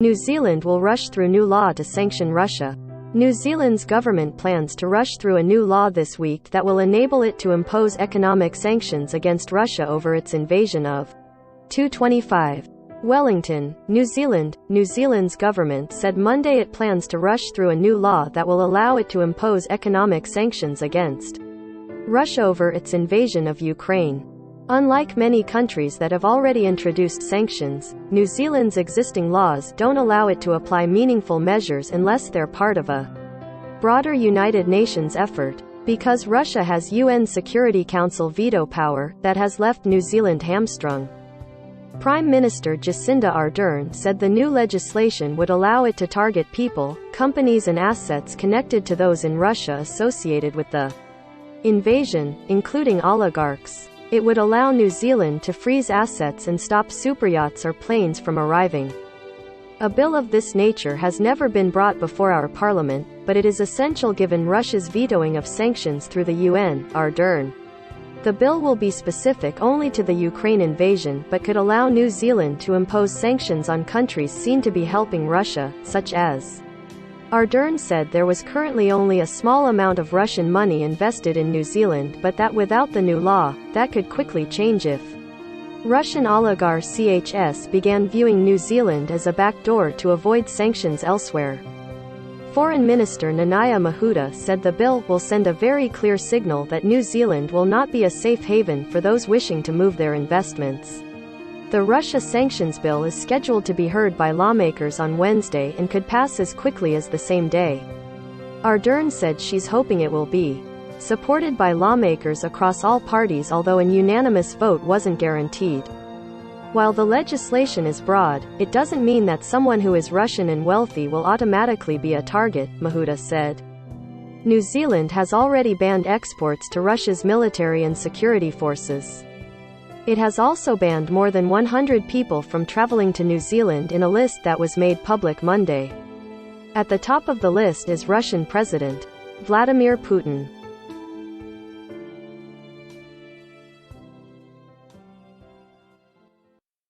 New Zealand will rush through new law to sanction Russia. New Zealand's government plans to rush through a new law this week that will enable it to impose economic sanctions against Russia over its invasion of 225. Wellington, New Zealand. New Zealand's government said Monday it plans to rush through a new law that will allow it to impose economic sanctions against Russia over its invasion of Ukraine. Unlike many countries that have already introduced sanctions, New Zealand's existing laws don't allow it to apply meaningful measures unless they're part of a broader United Nations effort. Because Russia has UN Security Council veto power, that has left New Zealand hamstrung. Prime Minister Jacinda Ardern said the new legislation would allow it to target people, companies and assets connected to those in Russia associated with the invasion, including oligarchs. It would allow New Zealand to freeze assets and stop superyachts or planes from arriving. A bill of this nature has never been brought before our parliament, but it is essential given Russia's vetoing of sanctions through the UN, Ardern. The bill will be specific only to the Ukraine invasion but could allow New Zealand to impose sanctions on countries seen to be helping Russia, such as Ardern said there was currently only a small amount of Russian money invested in New Zealand but that without the new law, that could quickly change if Russian oligarch CHS began viewing New Zealand as a backdoor to avoid sanctions elsewhere. Foreign Minister Nanaia Mahuta said the bill will send a very clear signal that New Zealand will not be a safe haven for those wishing to move their investments. The Russia sanctions bill is scheduled to be heard by lawmakers on Wednesday and could pass as quickly as the same day. Ardern said she's hoping it will be supported by lawmakers across all parties, although an unanimous vote wasn't guaranteed. While the legislation is broad, it doesn't mean that someone who is Russian and wealthy will automatically be a target, Mahuta said. New Zealand has already banned exports to Russia's military and security forces. It has also banned more than 100 people from traveling to New Zealand in a list that was made public Monday. At the top of the list is Russian President Vladimir Putin.